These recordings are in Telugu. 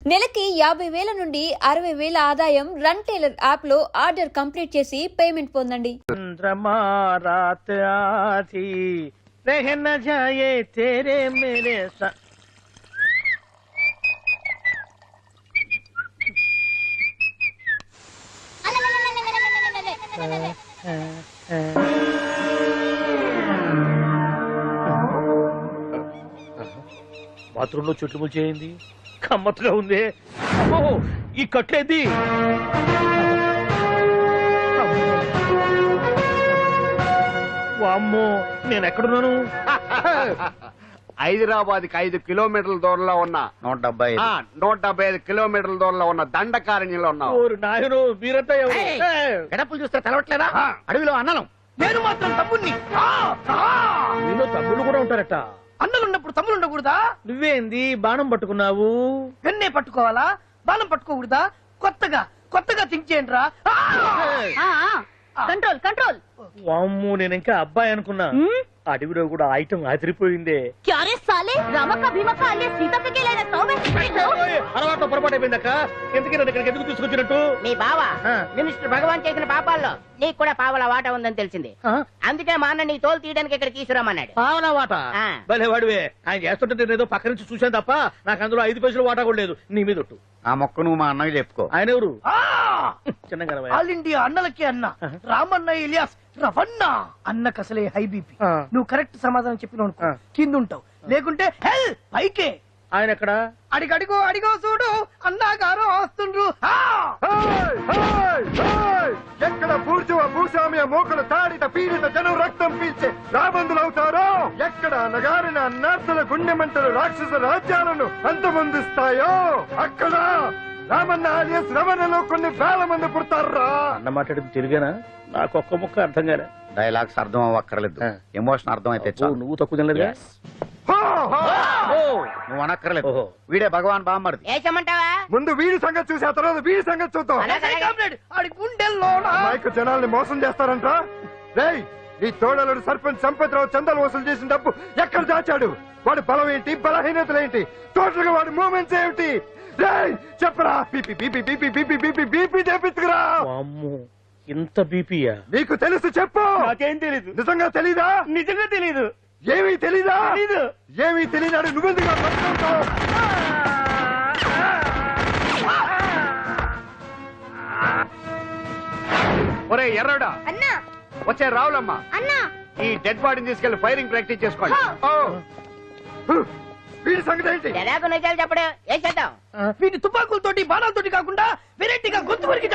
నెలకి 50,000 నుండి 60,000 ఆదాయం రన్ టైలర్ యాప్ లో ఆర్డర్ కంప్లీట్ చేసి పేమెంట్ పొందండి. బాత్రూమ్ లో చెట్లు ముల్చేయింది, కమ్మత్తుగా ఉంది. ఈ కట్లేది వామ్మో, నేను ఎక్కడున్నాను? హైదరాబాద్ కి 5 కిలోమీటర్ల దూరంలో ఉన్న 175 కిలోమీటర్ల దూరంలో ఉన్న దండకారణ్యంలో ఉన్నావు. నాయను మీరంతా ఎవరు? గడపలు చూస్తే తెలవట్లేదా? అడవిలో అన్నలం. నేను మాత్రం తమ్ముణ్ణి. మీలో తమ్ముళ్ళు కూడా ఉంటారట. అన్నలున్నప్పుడు తమ్ముడు ఉండకూడదా? నువ్వేంది బాణం పట్టుకున్నావు? వెన్నే పట్టుకోవాలా, బాణం పట్టుకోకూడదా? కొత్తగా థింక్ చేయండి రా. Control control. వామ్మో, నేను ఇంకా అబ్బాయి అనుకున్నా. అడవిలో కూడా ఐటమ్ అదిరిపోయిందే. క్యారే సాలే రమక భీమక అలే సీతక్కకి లేన తోమే. అలవాటు పొరపాటు అయిపోయిందక్క. ఎందుకు నన్ను ఇక్కడికి ఎందుకు తీసుకొచ్చినట్టు? మీ బావ మినిస్టర్ భగవాన్ చేసిన పాపాల్లో నీకు కూడా పావల వాట ఉందని తెలిసింది. అందుకే మా అన్న నీ తోలు తీయడానికి ఇక్కడ తీసుకురామన్నాడు. పావలా వాట? భలే వాడివే. ఆయన చేస్తుంటే నేను ఏదో పక్క నుంచి చూశాను తప్ప నాకు అందులో 5 పైసలు వాటా కూడా లేదు. నీ మీద ఒట్టు. ఆ మొక్క నువ్వు మా అన్నకి చెప్పుకో. ఆయన ఎవరు? చిన్నగా ఆల్ ఇండియా అన్నలకి అన్న రామన్న ఇలియాస్ రవన్న. అన్నకు అసలే హై బీపీ. నువ్వు కరెక్ట్ సమాధానం చెప్పిన కింద ఉంటావు, లేకుంటే హెల్ పైకే. ఆయన ఎక్కడ? అడిగో చూడు, అన్నగారు వస్తుండ్రు. ఎక్కడ పూర్చువ భూస్వామ్య మోకలు తాడిత పీడిత జనం రక్తం పీల్చే రాబందులవుతారో, ఎక్కడ నగారిన అన్నార్థుల గుండె మంటలు రాక్షస రాజ్యాలను అంతమొందిస్తాయో, అక్కడ రామన్న ఆలియస్ రమణలో కొన్ని వేల మంది పుడతారా. అన్న మాట్లాడింది తెలుగేనా? నాకు ఒక్క ముక్క అర్థం కాలే. డైలాగ్స్ అర్థం అవ్వక్కర్లేదు, ఎమోషన్ అర్థం అయితే నువ్వు తక్కువ తినలేదు. నువ్వు అనక్కర్లేదు. వీడే భగవాన్ బామ్మర్ది. ఏమంటావా? ముందు వీడి సంగతి చూసి ఆ తర్వాత వీడి సంగతి చూద్దాం. గుండెల్లో మైకు జనాల్ని మోసం చేస్తారంట. రేయ్, నీ తోడలుడు సర్పంచ్ సంపత్రావు చందాలు వసూలు చేసిన డబ్బు ఎక్కడ దాచాడు? వాడి బలం ఏంటి, బలహీనతలేంటి, టోటల్ గా వాడి మూమెంట్స్ ఏమిటి? రేయ్ చెప్పరా. BP BP BP BP BP BP చేపించుకురా. ఇంత బీపీయా? నీకు తెలుసు చెప్పు. నాకేం తెలీదు. నిజంగా తెలీదా? నిజంగా తెలీదు. ఏమీ తెలీదా? తెలీదు. ఏమీ తెలియనాడు నువ్వెందుకు పట్టుకుంటావు? ఒరే ఎర్రడా, అన్నా వచ్చే రావులమ్మ, అన్నా ఈ డెడ్ బాడీని తీసుకెళ్లి ఫైరింగ్ ప్రాక్టీస్ చేసుకోండి. వీడి సంగతి ఏంటి? ఎలాగో నిజాలు చెప్పడు. ఏం చేద్దాం? వీటి తుపాకులతోటి బాణాలతోటి కాకుండా వెరైటీగా గొంతు వరకు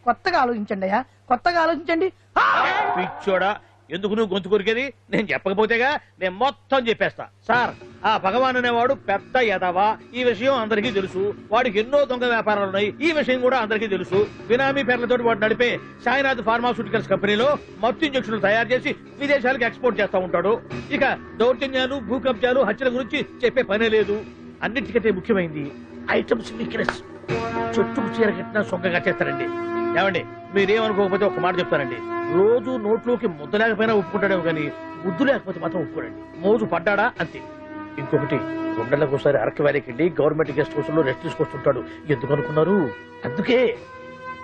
కొత్తగా ఆలోచించండి అయ్యా, కొత్తగా ఆలోచించండి. పిచ్చోడా, ఎందుకు నువ్వు గొంతు కొరికేది? నేను చెప్పకపోతేగా నేను మొత్తం చెప్పేస్తా. సార్, ఆ భగవాన్ అనేవాడు పెద్ద యదవా, ఈ విషయం అందరికీ తెలుసు. వాడికి ఎన్నో దొంగ వ్యాపారాలు ఉన్నాయి, ఈ విషయం కూడా అందరికీ తెలుసు. బినామీ పేర్లతో వాడు నడిపే సాయినాథ్ ఫార్మాస్యూటికల్స్ కంపెనీలో మత్తు ఇంజక్షన్లు తయారు చేసి విదేశాలకు ఎక్స్పోర్ట్ చేస్తా ఉంటాడు. ఇక దౌర్జన్యాలు, భూకబ్జాలు, హత్యల గురించి చెప్పే పనే లేదు. అన్నిటికంటే ముఖ్యమైనది ఐటమ్స్ వీక్నెస్. చెట్టుకు చీర కట్టినా సొంగగా చేస్తారండి. ఏమండి, మీరేమనుకోకపోతే ఒక మాట చెప్తానండి. రోజు నోట్లోకి ముద్ద లేకపోయినా ఒప్పుకుంటాడేమో కానీ ముద్దు లేకపోతే మాత్రం ఒప్పుకోడండి. మోజు పడ్డాడా అంతే. ఇంకొకటి, 2 నెలలకు అరకు వ్యాలీకి వెళ్ళి గవర్నమెంట్ గెస్ట్ హౌస్ లో రెస్ట్ తీసుకొస్తుంటాడు. ఎందుకు అనుకున్నారు? అందుకే.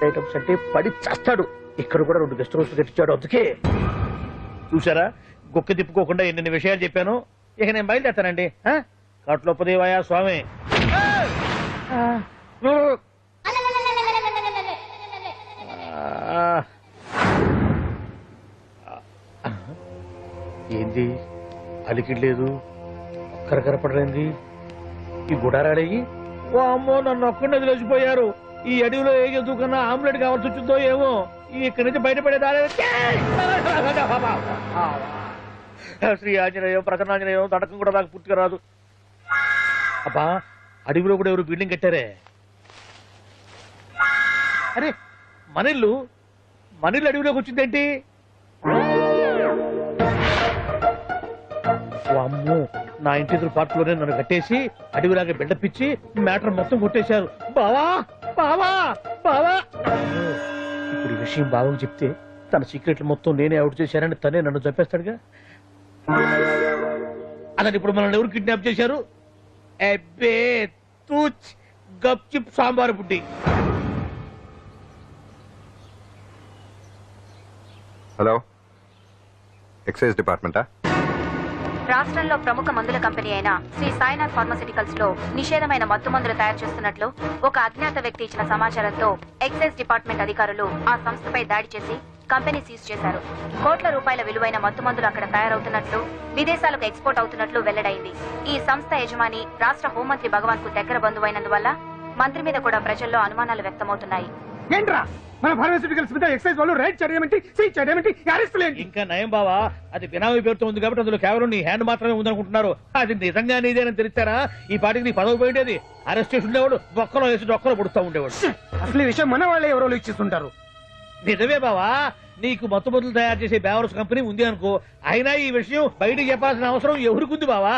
ఐటమ్స్ అంటే పడి చేస్తాడు. ఇక్కడ కూడా 2 గెస్ట్ హౌస్ కట్టించాడు. అందుకే. చూసారా, గుక్క తిప్పుకోకుండా ఎన్ని విషయాలు చెప్పాను. ఇక నేను బయలుదేరుతానండి. కట్లోపదేవాయా స్వామి. ఏంది అలికిడ్ లేదు, ఒక్కరు కనపడలేంది. ఈ గుడారాడయ్యి ఓ అమ్మో, నన్ను ఒక్కడిని వదిలేసిపోయారు. ఈ అడవిలో ఏ జంతువుకన్నా ఆమ్లెట్ కావాల్సి వచ్చిందో ఏమో. ఇక్కడి నుంచి బయటపడేదారే. శ్రీ ఆంజనేయం, ప్రసన్నాంజనేయం, తడకం కూడా నాకు పూర్తిగా రాదు. అబ్బా, అడవిలో కూడా ఎవరు బిల్డింగ్ కట్టారే. అరే, మనిల్లు అడవిలోకి వచ్చిందేంటి? అమ్మో, నా ఇంటి ఎదురు పార్కులోనే నన్ను కట్టేసి అడవిలాగా బిడ్డపిచ్చి మ్యాటర్ మొత్తం కొట్టేశారు. బావా బావా బావా. ఇప్పుడు ఈ విషయం బావకు చెప్తే తన సీక్రెట్లు మొత్తం నేనే అవుట్ చేశానని తనే నన్ను చంపేస్తాడుగా. అతను ఇప్పుడు మనల్ని ఎవరు కిడ్నాప్ చేశారు? అబ్బే, తూచ్ గప్చిప్ సాంబార్ బుడ్డి. హలో, ఎక్సైజ్ డిపార్ట్మెంటా? రాష్ట్రంలో ప్రముఖ మందుల కంపెనీ అయిన శ్రీ సాయినాథ్ ఫార్మాసిటికల్స్ లో నిషేధమైన మత్తు మందులు తయారు చేస్తున్నట్లు ఒక అజ్ఞాత వ్యక్తి ఇచ్చిన సమాచారంతో ఎక్సైజ్ డిపార్ట్మెంట్ అధికారులు ఆ సంస్థపై దాడి చేసి కంపెనీ సీజ్ చేశారు. కోట్ల రూపాయల విలువైన మత్తు మందులు అక్కడ తయారవుతున్నట్లు, విదేశాలకు ఎక్స్పోర్ట్ అవుతున్నట్లు వెల్లడైంది. ఈ సంస్థ యజమాని రాష్ట్ర హోంమంత్రి భగవాన్ కు దగ్గర బంధువైనందువల్ల మంత్రి మీద కూడా ప్రజల్లో అనుమానాలు వ్యక్తమవుతున్నాయి. ఏంట్రా మన ఫార్మాసిటికల్స్ మీద ఎక్సైజ్ వాళ్ళు రైడ్ చేయడమేంటి, సీజ్ చేయడమేంటి, అరెస్టులు ఏంటి? ఇంకా నయం బావా, అది బినామీ పేరుతో ఉంది కాబట్టి అందులో కేవలం నీ హ్యాండ్ మాత్రమే ఉందనుకుంటున్నారు. అది నిజంగా నీదేనని తెలిసారా ఈ పాటికి నీ పదవి పోయిండేది. అరెస్ట్ చేసి ఉండేవాడు, బొక్కలో వేసి డొక్కలో పుడుతూ ఉండేవాడు. అసలు ఈ విషయం మన వాళ్ళే ఎవరో ఇచ్చిస్తుంటారు. నిజమే బావా, నీకు మత్తు మందులు తయారు చేసే బేవర్స్ కంపెనీ ఉంది అనుకో, అయినా ఈ విషయం బయటికి చెప్పాల్సిన అవసరం ఎవరికుంది బావా?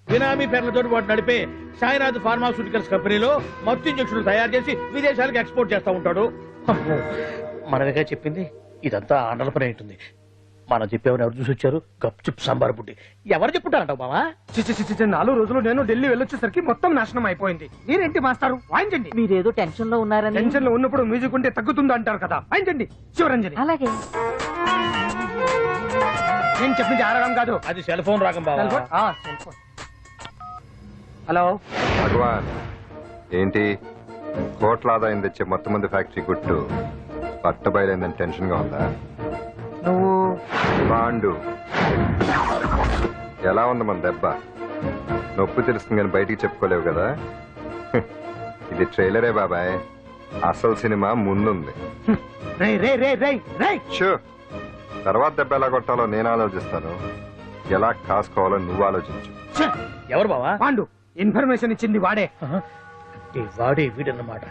బినామీ పేర్లతో వాడు నడిపే సాయినాథ్ ఫార్మాస్యూటికల్స్ కంపెనీలో మత్తు ఇంజక్షన్లు తయారు చేసి విదేశాలకు ఎక్స్పోర్ట్ చేస్తా ఉంటాడు. అమ్మో, మనమేగా చెప్పింది, ఇదంతా ఆండల పని ఉంటుంది. మనం చెప్పేవని ఎవరు చూసి వచ్చారు? గప్చిప్ సాంబార్ బుడ్డి. ఎవరు చెప్పుంటారంటావు బావా? 4 రోజులు నేను ఢిల్లీ వెళ్ళొచ్చేసరికి మొత్తం నాశనం అయిపోయింది. మీరేంటి మాస్టారు, వాయించండి. మీరేదో టెన్షన్ లో ఉన్నారని. టెన్షన్ లో ఉన్నప్పుడు మ్యూజిక్ ఉంటే తగ్గుతుంది అంటారు కదా, వాయించండి. శివరంజని, అలాగే. నేను చెప్పింది ఆరాగం కాదు. అది సెల్ ఫోన్ రాగం బావా. Cell phone. హలో భగవాన్, ఏంటి కోట్ల ఆదాయం తెచ్చే మొత్తం మంది ఫ్యాక్టరీ గుట్టు పట్టబయలైందని టెన్షన్ గా ఉందా? నువ్వు బాండు, ఎలా ఉంది మన దెబ్బ? నొప్పి తెలుస్తుంది కానీ బయటికి చెప్పుకోలేవు కదా. ఇది ట్రైలరే బాబాయ్, అసలు సినిమా ముందుంది. రేయ్ రేయ్ రేయ్ రేయ్ రేయ్ షూ, తర్వాత దెబ్బ ఎలా కొట్టాలో నేను ఆలోచిస్తాను, ఎలా కాసుకోవాలో నువ్వు ఆలోచించు. ఎవరు బావా? పాండు, ఇన్ఫర్మేషన్ ఇచ్చింది వాడే. అంటే వాడే వీడన్నమాట.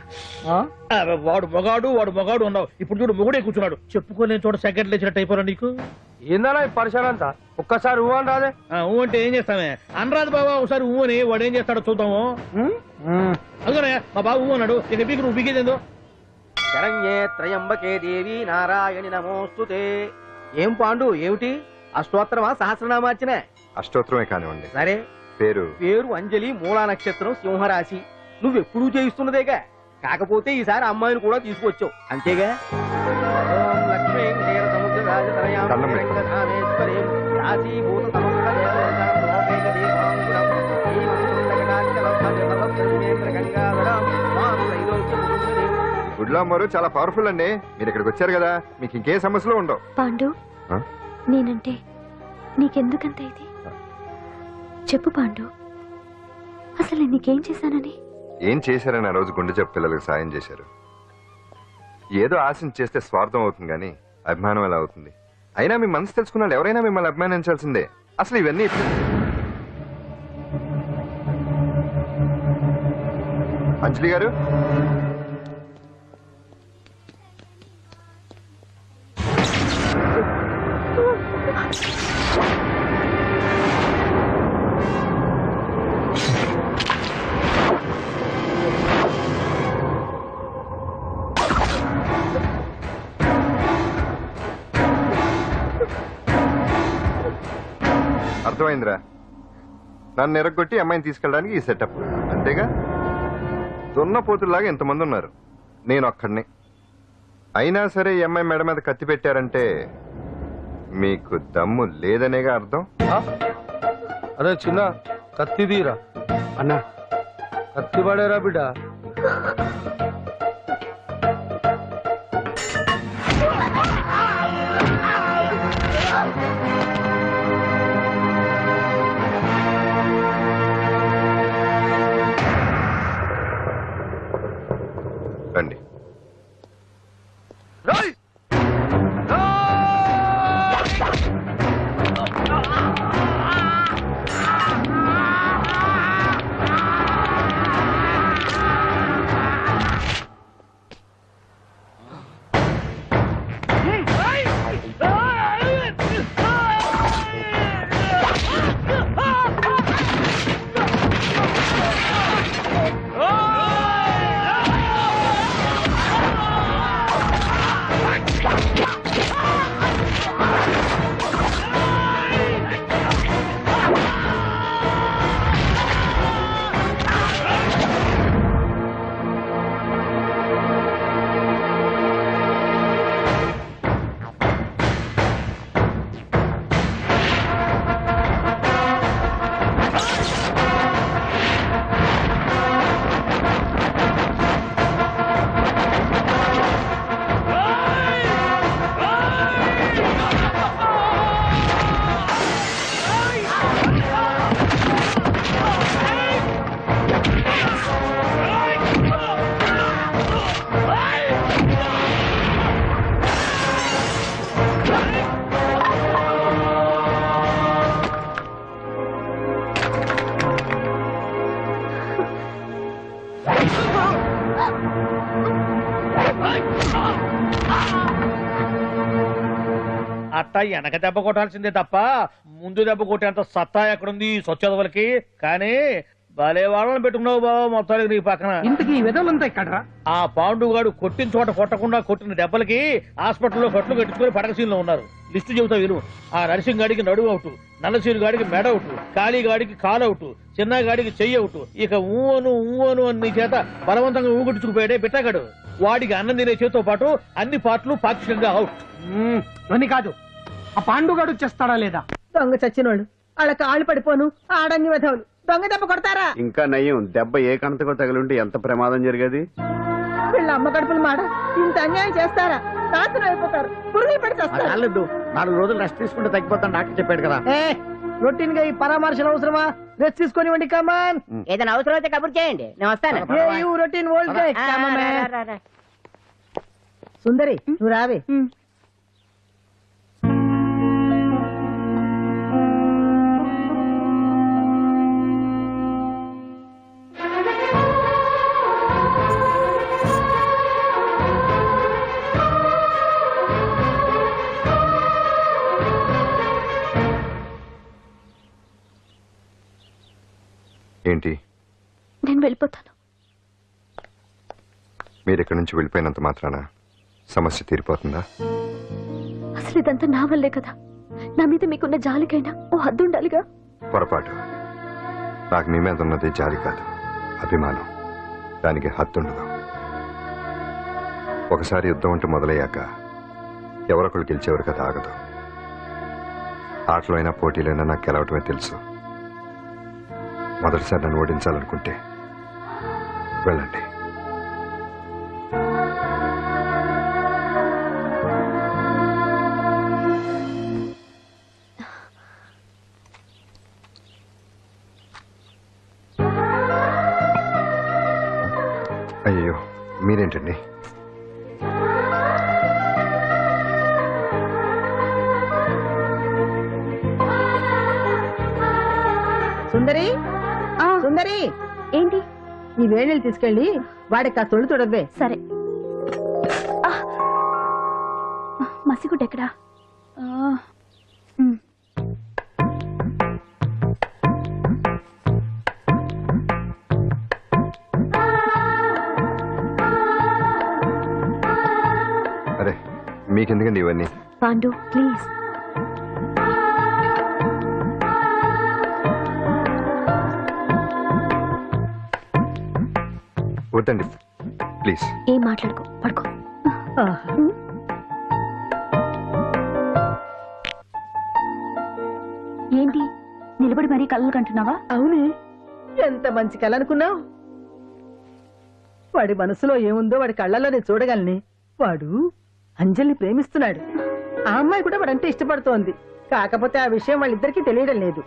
వాడు మొగాడు అన్నావు, ఇప్పుడు చూడు మొగుడే కూర్చున్నాడు. చెప్పుకోలేని చోట సెకండ్ లేచినట్టు అయిపోరా నీకు. ఏందన్నా ఈ పరిసరం అంతా? ఒక్కసారి ఊ అని రాదే. ఊ అంటే ఏం చేస్తామే? అనరాదు బాబా, ఒకసారి ఊ అని. వాడు ఏం చేస్తాడో చూద్దాము. అందుకనే మా బాబు ఊ అన్నాడు, ఇక పీకి నువ్వు పీకేదేందో. శరణ్యే త్రయంబకే దేవి నారాయణి నమోస్తుతే. ఏం పాండు, ఏమిటి అష్టోత్తరమా సహస్రనామార్చన? అష్టోత్తరమే కానివ్వండి. సరే, పేరు పేరు అంజలి, మూలా నక్షత్రం, సింహరాశి. నువ్వెప్పుడూ చేయిస్తున్నదేగా, కాకపోతే ఈసారి అమ్మాయిని కూడా తీసుకొచ్చావు అంతేగా. ఓం లక్ష్మీం క్షీర సముద్ర రాజతనయాం కళ్ళం పెట్టు. రంగధామేశ్వరీం రాశీభూత సమస్త దేవతాం లోకైక దీపాంకురం శ్రీమం సుందరకటాక్షలబ్ధజలబ్ధేంద్ర గంగాధరం మాం త్రైలోక్యముకుందనే. గుడ్లో అమ్మరు చాలా పవర్ఫుల్ అండి. మీరు ఇక్కడికి వచ్చారు కదా, మీకు ఇంకే సమస్యలు ఉండవు. పాండు, ఆ? నేనంటే నీకెందుకంత ఇది? చెప్పు పాండు, అసలు నీకేం చేశానని? ఏం చేశారని ఆ రోజు గుండె జబ్బు పిల్లలకు సాయం చేశారు. ఏదో ఆశించి చేస్తే స్వార్థం అవుతుంది కానీ అభిమానం ఎలా అవుతుంది? అయినా మీ మనసు తెలుసుకున్నాడు ఎవరైనా మిమ్మల్ని అభిమానించాల్సిందే. అసలు ఇవన్నీ అంజలి గారు, అర్థమైందిరా. నన్ను ఎరగొట్టి అమ్మాయిని తీసుకెళ్ళడానికి ఈ సెటప్ అంతేగా? దున్నపోతుల్లాగా ఎంతమంది ఉన్నారు, నేను ఒక్కడిని. అయినా సరే ఈ అమ్మాయి మెడ మీద కత్తి పెట్టారంటే మీకు దమ్ము లేదనేగా అర్థం. అరే చిన్న కత్తి తీరా అన్నా, కత్తి పడేరా బిడ్డ. రండి. అట్ట వెనక దెబ్బ కొట్టాల్సిందే తప్ప ముందు దెబ్బ కొట్టేంత సత్తా ఎక్కడుంది స్వచ్ఛదవులకి. కానీ భలే వాళ్ళని పెట్టుకున్నావు బాబా మొత్తానికి నీ పక్కన. ఇంతకీ విధులంతా ఇక్కడ ఆ పాండుగాడు కొట్టిన చోట కొట్టకుండా కొట్టిన దెబ్బలకి హాస్పిటల్లో కట్లు కట్టించుకుని పడకసీల్లో ఉన్నారు. లిస్టు చెబుతా విను. ఆ నరసింగ్ గాడికి నడువు అవుట్, నల్లసీరు గాడికి మెడ అవుట్, కాళీ గాడికి కాలు అవుట్, చిన్న గాడికి చెయ్యి అవుట్. ఇక ఊవను అని నీ చేత బలవంతంగా ఊగుట్టుకుపోయాడే బిట్టగాడు. వాడికి అన్నం తినే చేతితో పాటు అన్ని పాటలు పాక్షికంగా అవుట్. అని కాదు, ఆ పాండుగాడు చేస్తాడా లేదా? దొంగ చచ్చినోళ్ళు వాళ్ళ కాళ్ళు పడిపోను ఆడంగి వెధవులు దొంగ దెబ్బ కొడతారా? ఇంకా నయ్యం, దెబ్బ ఏ కణతకు తగిలింటే ఎంత ప్రమాదం జరిగేది. వీళ్ళ అమ్మ కడుపులు మాడ ఇంత అన్యాయం చేస్తారా? నాశనం అయిపోతారు, పురుగులు పడి చేస్తారు. 4 రోజులు రెస్ట్ తీసుకుంటే తగ్గిపోతాను డాక్టర్ చెప్పాడు కదా. రొటీన్ గా ఈ పరామర్శలు అవసరమా? రెస్ట్ తీసుకొని కమాన్. ఏదైనా అవసరం అయితే కబుర్ చేయండి, నేను వస్తాను. Routine old guy. సుందరి నువ్వు రావే. ఏంటి నేను వెళ్ళిపోతాను. మీరు ఇక్కడి నుంచి వెళ్ళిపోయినంత మాత్రాన సమస్య తీరిపోతుందా? అసలు ఇదంతా నా వల్లే కదా. నా మీద మీకున్న జాలికైనా ఓ హద్దు ఉండాలిగా. పొరపాటు. నాకు మీ మీద ఉన్నది జాలి కాదు, అభిమానం. దానికి హద్దుండదు. ఒకసారి యుద్ధం అంటూ మొదలయ్యాక ఎవరొకరు గెలిచేవారు కదా ఆగదు. ఆటలో అయినా పోటీలైనా నాకు గెలవటమే తెలుసు. మొదటిసారి నన్ను ఓడించాలనుకుంటే వెళ్ళండి. అయ్యో మీరేంటండి? సుందరి సుందరి, ఏంటి? ఈ వేణీళ్ళు తీసుకెళ్ళి వాడికి ఆ తొలి తొడవే. సరే. మసిగుడ్డ ఎక్కడా? అరే మీకెందుకండి ఇవన్నీ? పాండు ప్లీజ్. వద్దండి ప్లీజ్. ఏం మాట్లాడుకో, పడుకో. ఏంటి నిలబడి మరీ కళ్ళు కంటున్నావా? అవునే, ఎంత మంచి కళ అనుకున్నావు. వాడి మనసులో ఏముందో వాడి కళ్ళల్లో నేను చూడగలని. వాడు అంజలిని ప్రేమిస్తున్నాడు. ఆ అమ్మాయి కూడా వాడంటే ఇష్టపడుతోంది. కాకపోతే ఆ విషయం వాళ్ళిద్దరికీ తెలియడం లేదు.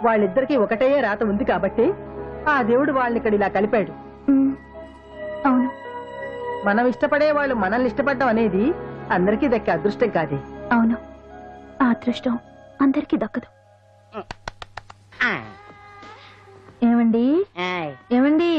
వాళ్ళిద్దరికీ ఒకటే రాత ఉంది కాబట్టి ఆ దేవుడు వాళ్ళని ఇక్కడ ఇలా కలిపాడు. అవును, మనం ఇష్టపడే వాళ్ళు మనల్ని ఇష్టపడడం అనేది అందరికీ దక్కే అదృష్టం కాదే. అవును, ఆ అదృష్టం అందరికీ దక్కదు. ఏమండి ఏమండి,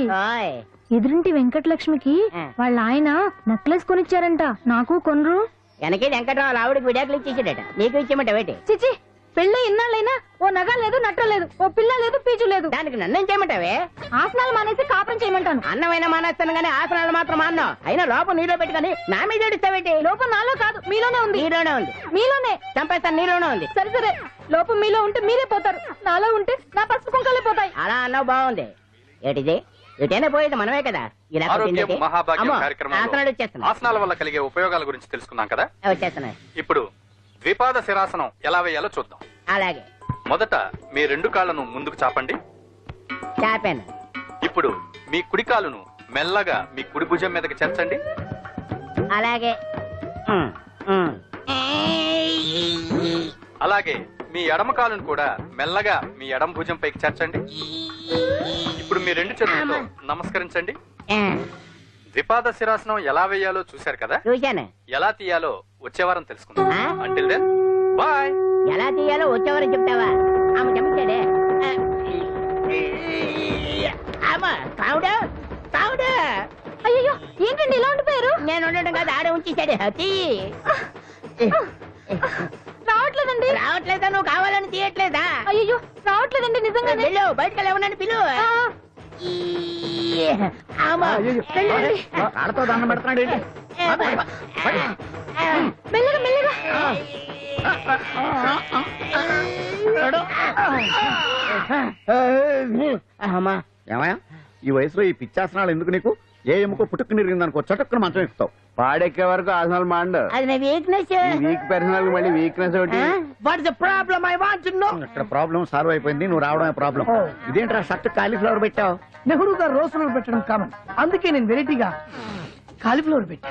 ఎదురింటి వెంకటలక్ష్మికి వాళ్ళ ఆయన నెక్లెస్ కొనిచ్చారంట. నాకు కొనరు? వెనకే వెంకటరావు ఆవిడకి విడాకులు ఇచ్చేసాడట, నీకు ఇచ్చేమంట వేటి? చిచి, పెళ్ళి ఇన్నాళ్ళైనా ఓ నగ లేదు, నట్ట లేదు, ఓ పిల్ల లేదు, పీచు లేదు. దానికి నన్నేం చేయమంటావే? ఆసనాలు మానేసి కాపురం చేయమంటాను. అన్నమైన మానేస్తాను గానీ ఆసనాలు మాత్రం మాన్నా. అయినా లోపం నీలో పెట్టుకొని నా మీద ఏడుస్తావేటి? లోపం నాలో కాదు, మీలోనే ఉంది. నీలోనే ఉంది. మీలోనే చంపేస్తాను, నీలోనే ఉంది. సరే సరే, లోపం మీలో ఉంటే మీరే పోతారు, నాలో ఉంటే నా పసుపు కుంకాలే పోతాయి. అలా అన్నావు, బాగుంది. ఏటిది? ఎటైనా పోయేది మనమే కదా. ఇలా ఆరోగ్యం కొట్టిందేటి? మహాభాగ్యం అమ్మో, కార్యక్రమంలో ఆసనాలు వచ్చేస్తున్నాయి. ఆసనాల వల్ల కలిగే ఉపయోగాల గురించి తెలుసుకున్నాం కదా. వచ్చేస్తున్నాయి. ఇప్పుడు ద్విపాద శిరాసనం ఎలా వేయాలో చూద్దాం. అలాగే మొదట మీ 2 కాళ్లను ముందుకు చాపండి. చాపాను. ఇప్పుడు మీ కుడి కాలును మెల్లగా మీ కుడి భుజం మీదకి చేర్చండి. అలాగే. అలాగే మీ ఎడమ కాలును కూడా మెల్లగా మీ ఎడమ భుజం పైకి చేర్చండి. ఇప్పుడు మీ 2 చేతులతో నమస్కరించండి. ద్విపాద శిరాసనం ఎలా వేయాలో చూశారు కదా. చూశాను. ఎలా తీయాలో వచ్చే వారం తెలుసుకుందాం. Until then bye. ఎలా తీయాలో వచ్చేవారని చెప్తావా? ఆమె చెప్తాడే. అమ్మా కావుడా నేను ఉండడం కాదు ఆడే ఉంచేసాడు రావట్లేదండి. రావట్లేదా? నువ్వు కావాలని తీయట్లేదా? అయ్యో రావట్లేదండి నిజంగా. వెళ్ళు బయటకు లేవనని పిలువు. ఆడతో దండం పెడుతున్నాడు ఏంటి? మెల్లగా మెల్లగా. అమ్మా ఏమయ్యా ఈ వయసులో ఈ పిచ్చాసనాలు ఎందుకు నీకు? ఏ ఎముకో పుట్టుకు నిరిగిందనుకో చటుక్కున మంచం ఎక్కుతావు. పాడెక్కే వరకు ఆసనాలు మాండ్. అది నా వీక్నెస్. వీక్ పర్సనల్ మళ్ళీ వీక్నెస్ ఒకటి. What is the problem? I want to know. ఇక్కడ ప్రాబ్లం సాల్వ్ అయిపోయింది, నువ్వు రావడమే ప్రాబ్లం. ఇదేంట్రా షర్ట్ కాలీఫ్లవర్ పెట్టావు? నెహ్రూ గారు రోజ్ ఫ్లవర్ పెట్టడం కామన్, అందుకే నేను వెరైటీగా కాలీఫ్లవర్ పెట్టా.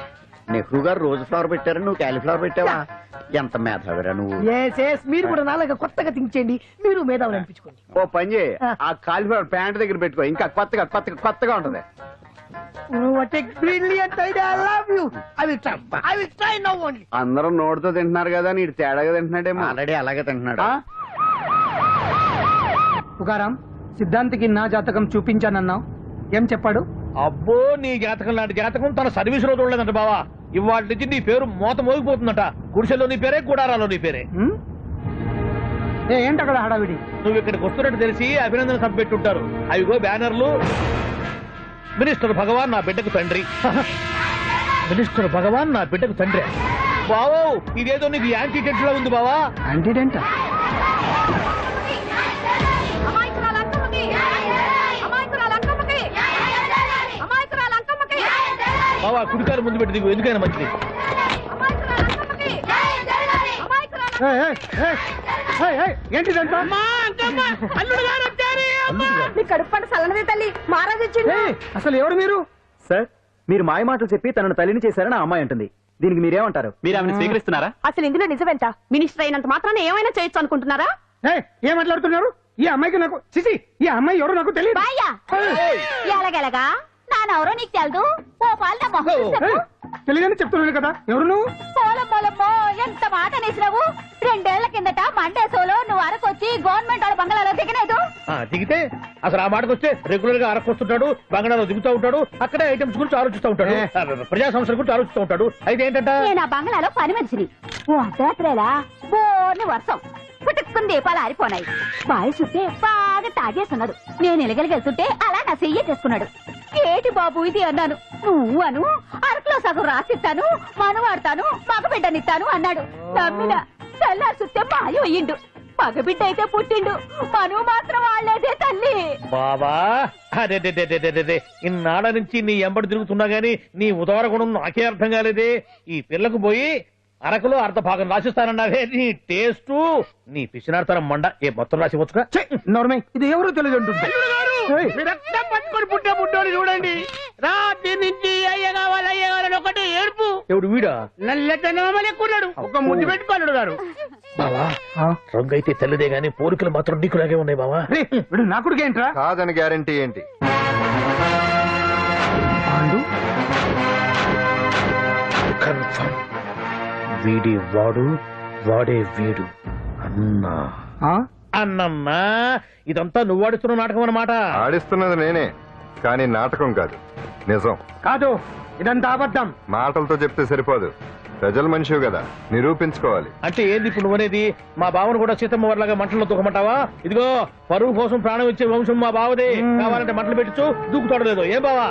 నెహ్రూ గారు రోజు ఫ్లవర్ పెట్టారు, నువ్వు కాలీఫ్లవర్ పెట్టావా? ఎంత మేధావిరా నువ్వు. మీరు కూడా నాలాగా కొత్తగా థింక్ చేయండి, మీరు మేధావులు అనిపించుకోండి. ఓ పని చేయి, ఆ కాలీఫ్లవర్ ప్యాంట్ దగ్గర పెట్టుకో, ఇంకా కొత్తగా ఉంటది. What a brilliant idea! I love you. I will try now only. అందరూ నోటితో తింటున్నారు కదా, నీడు తేడాగా తింటున్నాడేమో. ఆల్రెడీ అలాగే తింటున్నాడు. పుకారాం, సిద్ధాంతికి నా జాతకం చూపించానన్నావు, ఏం చెప్పాడు? అబ్బో నీ జాతకం లాంటి జాతకం తన సర్వీస్ లో చూడలేదంట బావా. ఇవాళ నుంచి నీ పేరు మోత మోగిపోతుందట. గుడిసెలో నీ పేరే, గుడారాలో నీ పేరే. ఏంటి అక్కడ హడావిడి? నువ్వు ఇక్కడికి వస్తున్నట్టు తెలిసి అభినందన సభ పెట్టుంటారు. అవిగో బ్యానర్లు. మినిస్టర్ భగవాన్ నా బిడ్డకు తండ్రి. మినిస్టర్ భగవాన్ నా బిడ్డకు తండ్రి. బావో ఇదేదో నీకు యాంటీటెంట్ లో ఉంది బావా. యాంటీడెంట్? బావా కుడికారు ముందు పెట్టి దిగు, ఎందుకైనా మంచిది. ఏంటిదంట? మీ కడుపు పంట సల్లనదే తల్లి, మహారాజు వచ్చిండు. అసలు ఎవరు మీరు? సార్ మీరు మాయ మాటలు చెప్పి తనను తల్లిని చేశారని ఆ అమ్మాయి అంటుంది. దీనికి మీరేమంటారు? మీరు ఆమెను స్వీకరిస్తున్నారా? అసలు ఇందులో నిజమేంట? మినిస్టర్ అయినంత మాత్రాన ఏమైనా చేయొచ్చు అనుకుంటున్నారా? ఏం మాట్లాడుతున్నారు? ఈ అమ్మాయికి నాకు చిచి, ఈ అమ్మాయి ఎవరో నాకు తెలియదు. ఎలాగెలగా నానెవరో నీకు తెలదు. ఓ పాలు తెలియదని చెప్తున్నాను కదా, ఎవరు నువ్వు? పోలమ్మో ఎంత మాట అనేసినావు. 2 ఏళ్ల కిందట మండే సోలో నువ్వు అరకొచ్చి గవర్నమెంట్ వాళ్ళ బంగాళాలో దిగలేదు. దిగితే అసలు ఆ మాటకు వస్తే రెగ్యులర్ గా అరకొస్తుంటాడు, బంగాళాలో దిగుతూ ఉంటాడు, అక్కడే ఐటమ్స్ గురించి ఆలోచిస్తూ ఉంటాడు, ప్రజా సంస్థల గురించి ఆలోచిస్తూ ఉంటాడు. అయితే ఏంటంట, నేను ఆ బంగాళాలో పని మనిషిని. ఓ అర్ధరాత్రేలా బోర్ని వర్షం పుట్టుకుని దీపాలు ఆరిపోనాయి. బాయ్ చుట్టే బాగా తాగేస్తున్నాడు. నేను ఎలగలిగెళ్తుంటే అలా నా చెయ్యి చేసుకున్నాడు. ఏటి బాబు ఇది అన్నాను. నువ్వు అను అరకులో సగం రాసిస్తాను, మనవాడతాను, మగబిడ్డనిస్తాను అన్నాడు. నమ్మిన తెల్లారి చూస్తే మాయం అయ్యిండు. మగబిడ్డ అయితే పుట్టిండు, మనువు మాత్రం వాళ్ళేదే తల్లి. బాబా అదే ఇన్నాళ్ళ నుంచి నీ ఎంబడి తిరుగుతున్నా గానీ నీ ఉదార గుణం నాకే అర్థం కాలేదే. ఈ పిల్లకు పోయి అరకులో అర్ధ భాగం రాసిస్తానన్నావే, నీ టేస్టు నీ పిచ్చినాడతనం మండ. ఏ మొత్తం రాసి వచ్చుగా. ఇది ఎవరో తెలియదు అంటుంది. పట్టుకొని పుట్టే పుట్టోని చూడండి. రాత్రి నుంచి అయ్య కావాలని ఒకటి ఏడుపు. ఎవడు వీడా? నల్లెక్కున్నాడు, ఒక ముద్దు పెట్టుకోడు గారు. బావా రంగు అయితే తెల్లదే గానీ పోలికలు మాత్రం నీకులాగే ఉన్నాయి బావా. వీడు నా కొడుకు ఏంట్రా? కాదని గ్యారంటీ ఏంటి? కన్ఫర్మ్ వీడి వాడు, వాడే వీడు. అన్నా అన్నమ్మా, ఇదంతా నువ్వు ఆడిస్తున్న నాటకం అన్నమాట. ఆడిస్తున్నది నేనే, కానీ నాటకం కాదు, నిజం. కాదు, ఇదంతా అబద్ధం. మాటలతో చెప్తే సరిపోదు, ప్రజల మనిషివి కదా, నిరూపించుకోవాలి. అంటే ఏంది ఇప్పుడు నువ్వనేది? మా బావను కూడా సీతమ్మ వారిలాగా మంటల్లో దూకమంటావా? ఇదిగో పరువు కోసం ప్రాణం ఇచ్చే వంశం మా బావదే. కావాలంటే మంటలు పెట్టచ్చు, దూకుతాడలేదు. ఏం బావా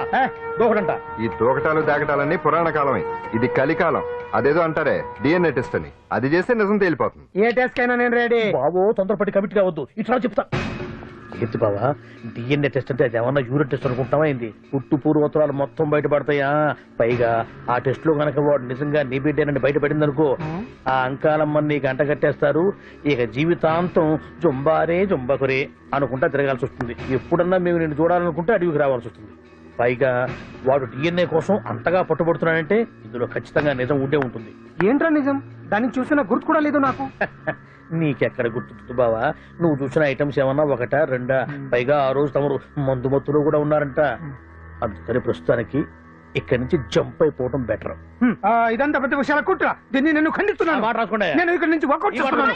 దూకడంట? ఈ తూకటాలు దాకటాలన్నీ పురాణ కాలమే, ఇది కలికాలం. అదేదో అంటారే డిఎన్ఏ టెస్ట్ అని, అది చేస్తే నిజం తేలిపోతుంది. ఏ టెస్ట్ కైనా నేను రెడీ. బాబో తొందరపడి కమిట్ కావద్దు, ఇట్లా చెప్తా. ఏంటి బావా డిఎన్ఏ టెస్ట్ అంటే అది ఏమన్నా యూరిన్ టెస్ట్ అనుకుంటావా ఏంది? పుట్టు పూర్వోత్తరాలు మొత్తం బయటపడతాయా? పైగా ఆ టెస్ట్ లో గనక వాడు నిజంగా నీ బిడ్డేనని బయటపడింది అనుకో, ఆ అంకాలమ్మని నీకు అంట కట్టేస్తారు. ఇక జీవితాంతం జుంబారే జుంబకురే అనుకుంటా తిరగాల్సి వస్తుంది. ఎప్పుడన్నా మేము నిన్ను చూడాలనుకుంటే అడవికి రావాల్సి వస్తుంది. పైగా వాడు డిఎన్ఏ కోసం అంతగా పట్టుబడుతున్నాడంటే ఇందులో ఖచ్చితంగా నిజం ఉండే ఉంటుంది. ఏంట్రా నిజం? దాన్ని చూసిన గుర్తు కూడా లేదు నాకు. నీకెక్కడ గుర్తుంది బావా? నువ్వు చూసిన ఐటమ్స్ ఏమన్నా ఒకటా రెండా? పైగా ఆ రోజు తమరు మందు మత్తులో కూడా ఉన్నారంట. అందుకని ప్రస్తుతానికి ఇక్కడి నుంచి జంప్ అయిపోవడం బెటర్. ఇదంతా పెద్ద విషయాల కుట్ర, దీన్ని నేను ఖండిస్తున్నాను. మాట రాసుకోండి. నేను ఇక్కడి నుంచి వర్కౌట్ చేస్తున్నాను.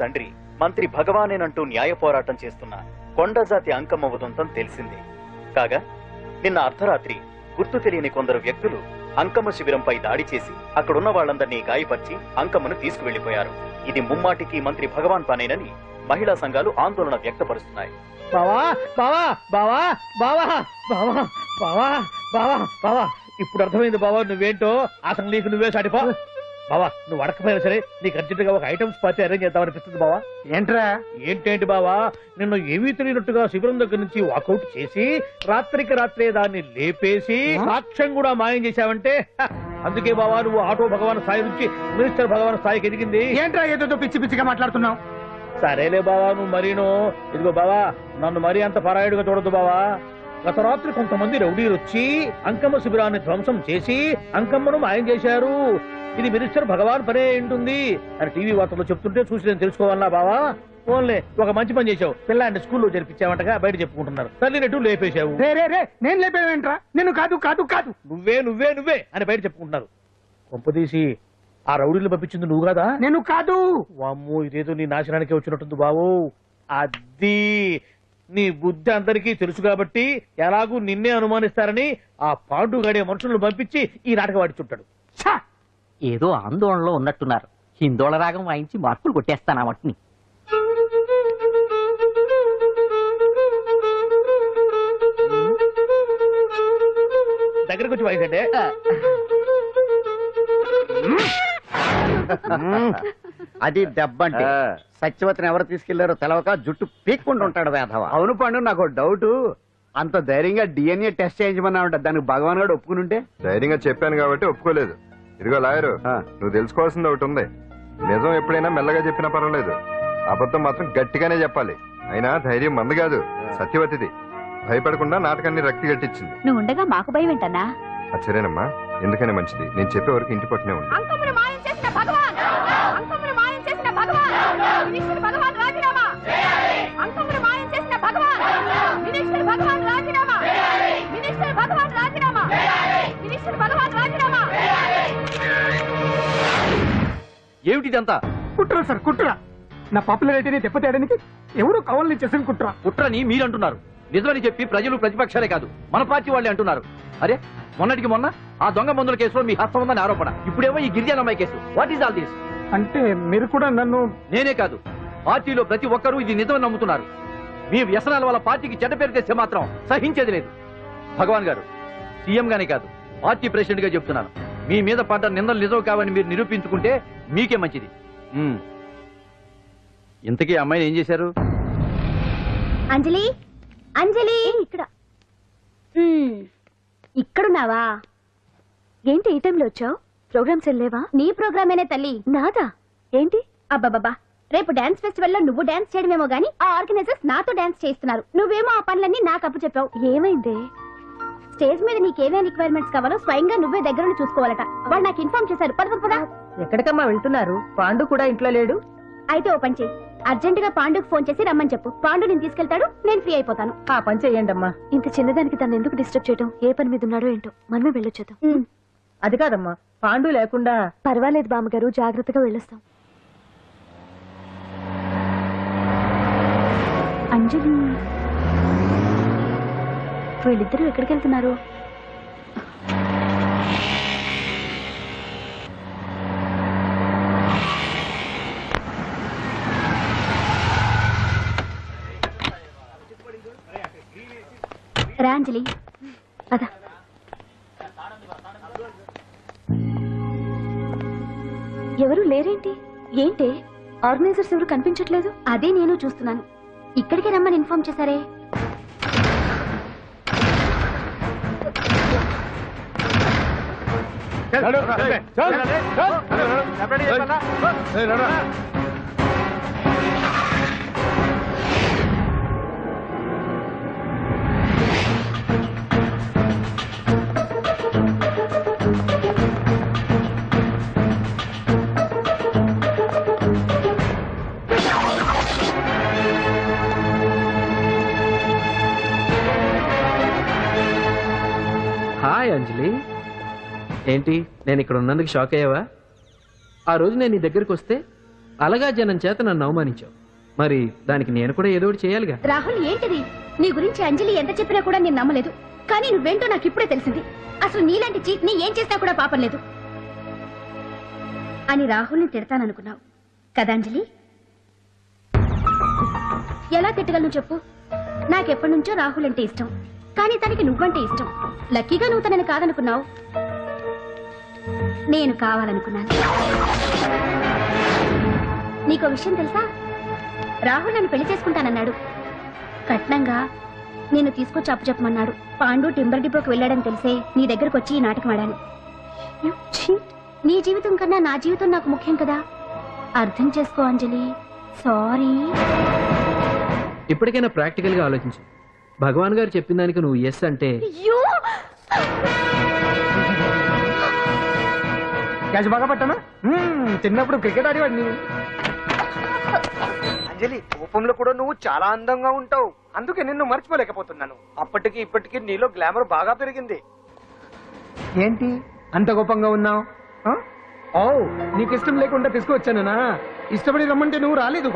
తండ్రి మంత్రి భగవానేనంటూ న్యాయ పోరాటం చేస్తున్న కొండజాతి అంకమ్మ ఉదంతం తెలిసిందే. కాగా నిన్న అర్ధరాత్రి గుర్తు తెలియని కొందరు వ్యక్తులు అంకమ్మ శిబిరంపై దాడి చేసి అక్కడున్న వాళ్ళందరినీ గాయపరిచి అంకమ్మను తీసుకువెళ్లిపోయారు. ఇది ముమ్మాటికి మంత్రి భగవాన్ పనేనని మహిళా సంఘాలు ఆందోళన వ్యక్తపరుస్తున్నాయి. బావా బావా బావా బావా బావా బావా బావా బావా ఇప్పుడు అర్థమైంది బావా నువ్వేంటో. అసలు నీకు నువ్వే సాటిపో బావా. నువ్వు అడకపోయినా సరే నీకు అర్జెంట్ గా ఒక ఐటమ్స్ పార్టీ అరేంజ్ చేద్దామనిపిస్తుంది బావా. ఏంట్రా? ఏంటేంటి బావా, నిన్ను ఏమీ తెలియనట్టుగా శిబిరం దగ్గర నుంచి వాకౌట్ చేసి రాత్రికి రాత్రే దాన్ని లేపేసి సాక్ష్యం కూడా మాయం చేశావంటే అందుకే బావా నువ్వు ఆటో భగవాన్ స్థాయి నుంచి మినిస్టర్ భగవాన్ స్థాయికి ఎదిగింది. ఏంట్రా ఏదో పిచ్చి పిచ్చిగా మాట్లాడుతున్నావు? సరేలే బావా నువ్వు మరీను. ఇదిగో బావా నన్ను మరీ అంత పరాయుడుగా చూడద్దు బావా. గత రాత్రి కొంతమంది రౌడీలు వచ్చి అంకమ్మ శిబిరాన్ని ధ్వంసం చేసి అంకమ్మను మాయం చేశారు. ఇది మినిస్టర్ భగవాన్ పనే ఉంటుంది అని టీవీ వార్తల్లో చెప్తుంటే చూసి నేను తెలుసుకోవాలా బావా. ఓన్లే ఒక మంచి పని చేశావు, పిల్లాన్ని స్కూల్లో జరిపించావంటగా బయట చెప్పుకుంటున్నారు. తల్లినట్టు లేపేశావు. నేను లేపేవేంట్రా? నేను కాదు కాదు కాదు నువ్వే నువ్వే నువ్వే అని బయట చెప్పుకుంటున్నారు. కొంపదీసి ఆ రౌడీలు పంపించింది నువ్వు కాదా? నేను కాదు. వామ్మో ఇదేదో నీ నాశనానికి వచ్చినట్టుంది బావు. అది నీ బుద్ధి అందరికీ తెలుసు కాబట్టి ఎలాగూ నిన్నే అనుమానిస్తారని ఆ పాండు గడే మనుషులను పంపించి ఈ నాటకం ఆడిచుంటాడు. ఏదో ఆందోళనలో ఉన్నట్టున్నారు. హిందోళ రాగం వాయించి మార్కులు కొట్టేస్తాను ఆ మట్టిని. దగ్గరకు వచ్చి వాయించండి. అది దెబ్బంటే సత్యవతిని ఎవరు తీసుకెళ్లారో తెలవక జుట్టు పీక్కుంటూ ఉంటాడు వేధవ. అవును పండు, నాకు డౌట్. అంత ధైర్యంగా డిఎన్ఏ టెస్ట్ చేయించమన్నా ఉంటా, దానికి భగవాన్ గారు ఒప్పుకుని ఉంటే. ధైర్యంగా చెప్పాను కాబట్టి ఒప్పుకోలేదు. ఇదిగో లాయరు, నువ్వు తెలుసుకోవాల్సింది ఒకటి ఉంది. నిజం ఎప్పుడైనా మెల్లగా చెప్పినా పర్వాలేదు, అబద్ధం మాత్రం గట్టిగానే చెప్పాలి. అయినా ధైర్యం మంది కాదు, సత్యవతిది. భయపడకుండా నాటకాన్ని రక్తి గట్టించింది. నువ్వు ఉండగా మాకు భయం ఏంటన్నా? సరేనమ్మా, ఎందుకనే మంచిది. నేను చెప్పే వరకు ఇంటి పట్టునే ఉంది. అంకమును మాయం చేసిన భగవాన్, అంకమును మాయం చేసిన భగవాన్, మినిస్టర్ భగవాన్ రాజీనామా. అంకమును మాయం చేసిన భగవాన్, మినిస్టర్ భగవాన్ రాజీనామా. మినిస్టర్ భగవాన్ రాజీనామా. మినిస్టర్ భగవాన్ రాజీనామా. ఏమిటిదంతా? కుట్ర సార్, కుట్ర. నా పాపులారిటీని దెబ్బతేయడానికి ఎవరు కావాలని చేసిన కుట్ర. కుట్రని మీరంటున్నారు. నిజమని చెప్పి ప్రజలు ప్రతిపక్షాలే కాదు మన పార్టీ వాళ్ళే అంటున్నారు. అరే మొన్నటికి మొన్న ఆ దొంగ మందుల కేసులో మీ హస్తం ఉందని ఆరోపణ, ఇప్పుడేమో ఈ గిరిజన అమ్మాయి case. What is all this? అంటే మీరు కూడా నన్ను... నేనే కాదు, పార్టీలో ప్రతి ఒక్కరూ ఇది నిజమని నమ్ముతున్నారు. మీ వ్యసనాల వల్ల పార్టీకి చెడ్డ పేరు తెస్తే మాత్రం సహించేది లేదు. భగవాన్ గారు, సీఎం గానే కాదు పార్టీ ప్రెసిడెంట్ గా చెప్తున్నాను, మీ మీద పడ్డ నిందలు నిజం కావని మీరు నిరూపించుకుంటే మీకే మంచిది. ఇంతకీ అమ్మాయిని ఏం చేశారు? అంజలి, అంజలి ఇక్కడ ఇక్కడున్నావా? ఏంటి ఈ టైంలో వచ్చావు? ప్రోగ్రామ్స్ వెళ్ళేవా? నీ ప్రోగ్రామేనే తల్లి. నాదా? ఏంటి? అబ్బాబాబా, రేపు డాన్స్ ఫెస్టివల్ లో నువ్వు డాన్స్ చేయడమేమో గానీ ఆ ఆర్గనైజర్స్ నాతో డాన్స్ చేస్తున్నారు. నువ్వేమో ఆ పనులన్నీ నాకు అప్పు చెప్పావు. ఏమైంది? స్టేజ్ మీద నీకేమేం రిక్వైర్మెంట్స్ కావాలో స్వయంగా నువ్వే దగ్గర చూసుకోవాలట. వాళ్ళు నాకు ఇన్ఫార్మ్ చేశారు. పద. ఎక్కడికమ్మా వెళ్తున్నారు? పాండు కూడా ఇంట్లో లేడు. అయితే ఓ పని చెయ్యి, అర్జెంట్ గా పాండుకు ఫోన్ చేసి రమ్మని చెప్పు. పాండు నేను తీసుకెళ్తాడు, నేను ఫ్రీ అయిపోతాను. ఆ పని చెయ్యండి అమ్మా. ఇంత చిన్నదానికి తను ఎందుకు డిస్టర్బ్ చేయడం? ఏ పని మీద ఉన్నాడో ఏంటో, మనమే వెళ్ళొచ్చేద్దాం. అది కాదమ్మా, పాండు లేకుండా... పర్వాలేదు బామ్మగారు, జాగ్రత్తగా వెళ్ళొస్తాం. అంజలి, వీళ్ళిద్దరూ ఎక్కడికి వెళ్తున్నారు? రా అంజలి, అదా. ఎవరు లేరేంటి? ఏంటి ఆర్గనైజర్స్ ఎవరు కనిపించట్లేదు? అదే నేను చూస్తున్నాను. ఇక్కడికే రమ్మని ఇన్ఫార్మ్ చేశారే. హాయ్ అంజలి, ఏంటి నేను ఇక్కడ ఉన్నందుకు షాక్ అయ్యావా? ఆ రోజు నేను నీ దగ్గరికి వస్తే అలగా జనం చేత నన్ను అవమానించావు. మరి దానికి నేను కూడా ఏదో ఒకటి చేయాలిగా. రాహుల్ ఏంటిది? నీ గురించి అంజలి ఎంత చెప్పినా కూడా నేను నమ్మలేదు. కానీ నువ్వేంటో నాకు ఇప్పుడే తెలిసింది. అసలు నీలాంటి చీట్ ని ఏం చేసినా కూడా పాపం లేదు అని రాహుల్ని తిడతాననుకున్నావు కదా అంజలి? ఎలా తిట్టగలను చెప్పు? నాకెప్పటి నుంచో రాహుల్ అంటే ఇష్టం, కానీ తనకి నువ్వంటే ఇష్టం. లక్కీగా నువ్వు తనని కాదనుకున్నావు, నేను కావాలనుకున్నాను. నీకో విషయం తెలుసా? రాహుల్ నన్ను పెళ్లి చేసుకుంటానన్నాడు. కట్నంగా నేను తీసుకొచ్చి అప్పు చెప్పమన్నాడు. పాండు టింబర్ డిపోకి వెళ్ళాడని తెలిసే నీ దగ్గరకు వచ్చి ఈ నాటకం ఆడాను. నీ జీవితం కన్నా నా జీవితం నాకు ముఖ్యం కదా, అర్థం చేసుకో అంజలి. సారీ. ఇప్పటికైనా ప్రాక్టికల్ గా ఆలోచించు. భగవాన్ గారు చెప్పిన దానికి నువ్వు ఎస్ అంటే క్యాచ్ బాగా పట్టానా? చిన్నప్పుడు క్రికెట్ ఆడేవాడిని. అంజలి, కోపంలో కూడా నువ్వు చాలా అందంగా ఉంటావు, అందుకే నిన్ను మర్చిపోలేకపోతున్నాను. అప్పటికి ఇప్పటికి నీలో గ్లామర్ బాగా పెరిగింది. ఏంటి అంత కోపంగా ఉన్నావు? ఓ, నీకు ఇష్టం లేకుండా తీసుకువచ్చానా? ఇష్టపడి రమ్మంటే నువ్వు రాలేదు.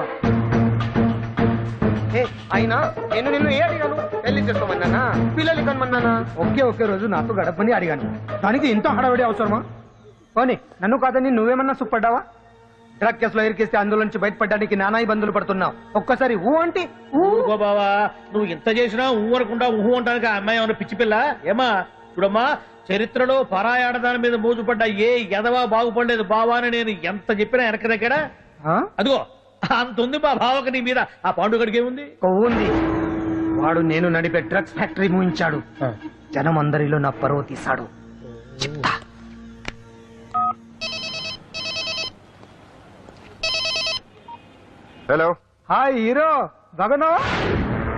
అయినా నేను నిన్ను ఏ అడిగాను? పెళ్లి చేసుకోమన్నానా, పిల్లలు కనమన్నానా? ఒకే రోజు నాతో గడపని అడిగాను, దానికి ఇంత హడావిడి అవసరమా? పోనీ నన్ను కాదని నువ్వేమన్నా సుప్పడ్డావా? డ్రగ్ కేసులో ఇరికిస్తే అందులో నుంచి బయటపడడానికి నానా ఇబ్బందులు పడుతున్నావు. ఒక్కసారి ఊ అంటే ఊరుకో బావా, నువ్వు ఇంత చేసినా ఊరకుండా ఊహు అంటానికి ఆ అమ్మాయి ఏమన్నా పిచ్చి పిల్ల ఏమా? చూడమ్మా, చరిత్రలో పరాయాడదాని మీద మోజుపడ్డ ఏ ఎదవా బాగుపడలేదు బావా అని నేను ఎంత చెప్పినా వెనక దగ్గర. అదిగో అంత ఉంది మా బావకు నీ మీద. ఆ పాండుగడికి ఏముంది? కొవ్వుంది. వాడు నేను నడిపే డ్రగ్స్ ఫ్యాక్టరీ మూయించాడు. జనం అందరిలో నా పరువు తీశాడు. చెప్తా. హలో, హాయ్ హీరో, బాగున్నావా?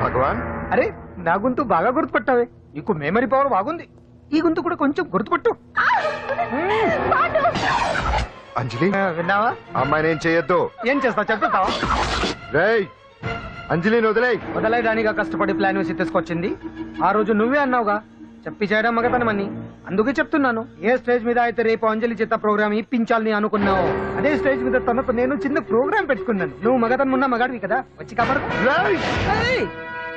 భగవాన్. అరే, నా గొంతు బాగా గుర్తుపట్టావే. నీకు మెమరీ పవర్ బాగుంది. ఈ గొంతు కూడా కొంచెం గుర్తుపట్టు. అంజలి, విన్నావా? అమ్మాయిని ఏం చేయొద్దు. ఏం చేస్తావు చెప్తావా? రేయ్, అంజలిని వదిలేయ్. వదలైదానిగా కష్టపడి ప్లాన్ వేసి తీసుకొచ్చింది. ఆ రోజు నువ్వే అన్నావుగా చెప్పి చేయడం మగతనమని. అందుకే చెప్తున్నాను. ఏ స్టేజ్ మీద అయితే రేపు అంజలి చేత ప్రోగ్రామ్ ఇప్పించాలని అనుకున్నావు, అదే స్టేజ్ మీద తనకు నేను చిన్న ప్రోగ్రామ్ పెట్టుకున్నాను. నువ్వు మగతనం ఉన్న మగాడివి కదా, వచ్చి కాపాడు.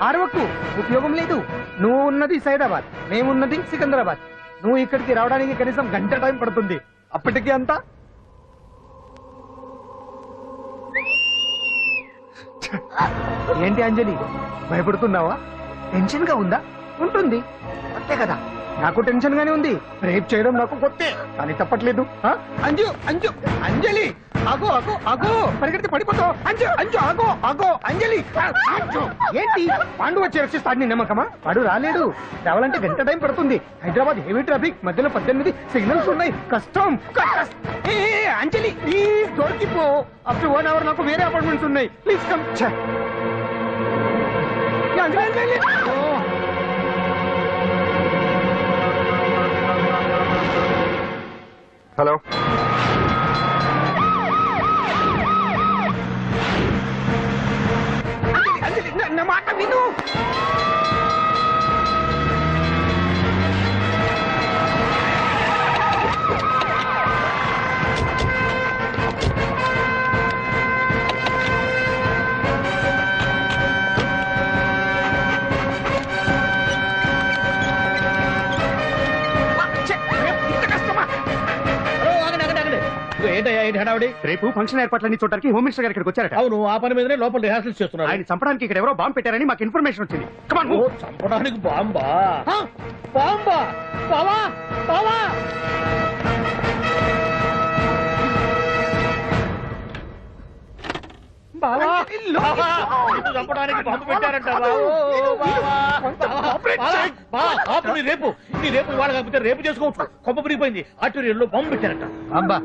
ఆరవకు, ఉపయోగం లేదు. నువ్వు ఉన్నది సైదాబాద్, మేమున్నది సికింద్రాబాద్. నువ్వు ఇక్కడికి రావడానికి కనీసం గంట టైం పడుతుంది. అప్పటికి అంతా ఏంటి అంజలి, భయపడుతున్నావా? టెన్షన్ గా ఉందా? ఉంటుంది, అంతే కదా. నాకు టెన్షన్ గానే ఉంది. రేప్ చేయడం నాకు కొత్తే, కానీ తప్పట్లేదు. అంజు అంజు అంజలి, ఆగో ఆగో ఆగో, పరిగెడితే పడిపోతావు. అంజు అంజు ఆగో ఆగో అంజలి. ఏంటి పాండు వచ్చి రక్షిస్తాడు నీ నమ్మకమా? వాడు రాలేడు. రావాలంటే గంట టైం పడుతుంది. హైదరాబాద్ హెవీ ట్రాఫిక్, మధ్యలో 18 సిగ్నల్స్ ఉన్నాయి, కష్టం. అంజలి ప్లీజ్ దొరికిపో. అప్పుడు 1 అవర్ నాకు వేరే అపార్ట్మెంట్స్ ఉన్నాయి. Please come. హలో, నా మాట విను. ఏంటి హడావుడి? రేపు ఫంక్షన్ ఏర్పాట్లన్నీ చూడడానికి హోమ్ మినిస్టర్ గారు ఇక్కడికి వచ్చారట. అవును, ఆ పని మీదనే లోపల రిహార్సల్స్ చేస్తున్నారు. ఆయన చంపడానికి ఇక్కడ ఎవరో బాంబు పెట్టారని మాకు ఇన్ఫర్మేషన్ వచ్చింది. చంపడానికి బాంబా? బాంబా? బావా బావా, చంపడానికి బాంబు పెట్టారంట. రేపు నీ రేపు ఇవాళ కాకపోతే రేపు చేసుకోవచ్చు. కొప్ప పిరిగిపోయింది. ఆర్టీరియల్లో బాంబు పెట్టారంట.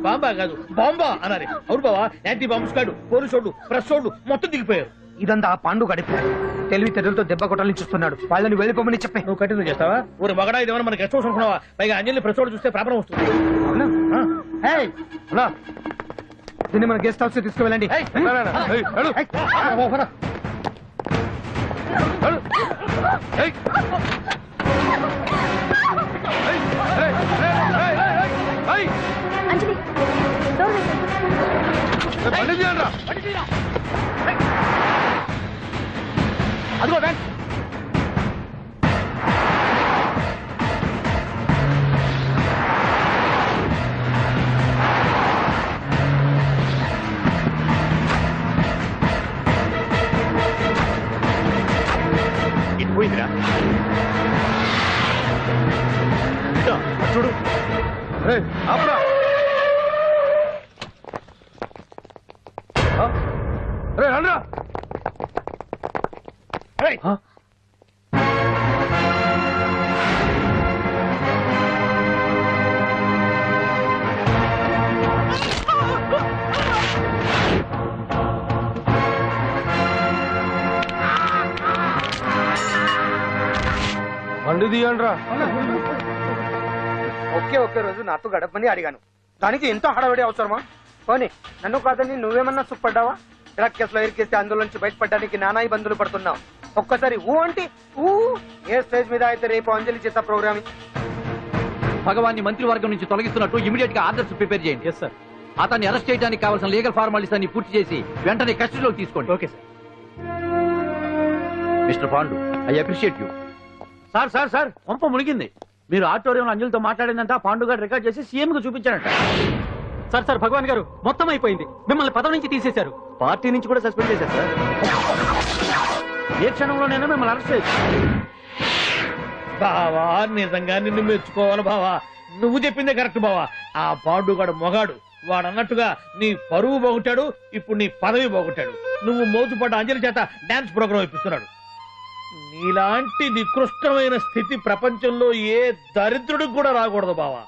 బాంబా కాదు, బాంబా అన్నారు. అవును బావా, యాంటీ బాంబు స్క్వాడ్, పోలీసు వాళ్ళు, ప్రెస్ వాళ్ళు మొత్తం దిగిపోయారు. ఇదంతా పాండు గడిపారు. తెలివితేటలతో దెబ్బ కొట్టాలని చూస్తున్నాడు. వాళ్ళని వెళ్ళిపోమని చెప్పే. నువ్వు కంటిన్యూ చేస్తావా? ఊరు మగడా ఇదేమన్నా మనకి గెస్ట్ హౌస్ అనుకున్నావా? పైగా అంజలి ప్రెస్ వాళ్ళు చూస్తే ప్రాబ్లం వస్తుంది. దీన్ని మన గెస్ట్ హౌస్ తీసుకువెళ్ళండి. అంజలి, డోర్ వేసేయ్. బండి తీయండి రా. అదిగో వ్యాన్. ఇటు పోయిందిరా ఇదో, అటు చూడు. ఏయ్, ఆపురా. రే రండ్రా. బండి తీయండి రా. ఒకే రోజు నాతో గడపని అడిగాను, దానికి ఎంతో హడావిడి అవసరమా? పోనీ నన్ను కాదని నువ్వేమన్నా సుఖపడ్డావా? డ్రగ్ కేసులో ఇరికేస్తే అందులో నుంచి బయటపడడానికి నానా ఇబ్బందులు పడుతున్నావు. ఒక్కసారి ఊ అంటే ఊ. ఏ స్టేజ్ మీద అయితే రేపు అంజలి చేత ప్రోగ్రామింగ్. భగవాన్ని మంత్రివర్గం నుంచి తొలగిస్తున్నట్టు ఇమీడియట్ గా ఆర్డర్స్ ప్రిపేర్ చేయండి. Yes sir. అతన్ని అరెస్ట్ చేయడానికి కావాల్సిన లీగల్ ఫార్మాలిటీస్ అన్ని పూర్తి చేసి వెంటనే కస్టడీలోకి తీసుకోండి. Okay sir. Mister Pandu, I appreciate you. Sir sir sir పంప మునిగింది. మీరు ఆడిటోరియంలో అంజలితో మాట్లాడిందంట పాండు గారు రికార్డ్ చేసి సీఎం కు చూపించారంట. సార్ సార్ భగవాన్ గారు మొత్తం అయిపోయింది. మిమ్మల్ని పదవి నుంచి తీసేశారు. పార్టీ నుంచి కూడా సస్పెండ్ చేశారు సార్. ఏ క్షణంలోనైనా మిమ్మల్ని అరెస్ట్ చేయొచ్చు. బావా నిజంగా నిన్ను మెచ్చుకోవాలి బావా. నువ్వు చెప్పిందే కరెక్ట్ బావా. ఆ పాండుగాడు మొగాడు. వాడు అన్నట్టుగా నీ పరువు పోగొట్టాడు, ఇప్పుడు నీ పదవి పోగొట్టాడు. నువ్వు మోతుపడ్డ అంజలి చేత డాన్స్ ప్రోగ్రాం ఇప్పిస్తున్నాడు. నీలాంటి నికృష్టమైన స్థితి ప్రపంచంలో ఏ దరిద్రుడికి కూడా రాకూడదు బావా.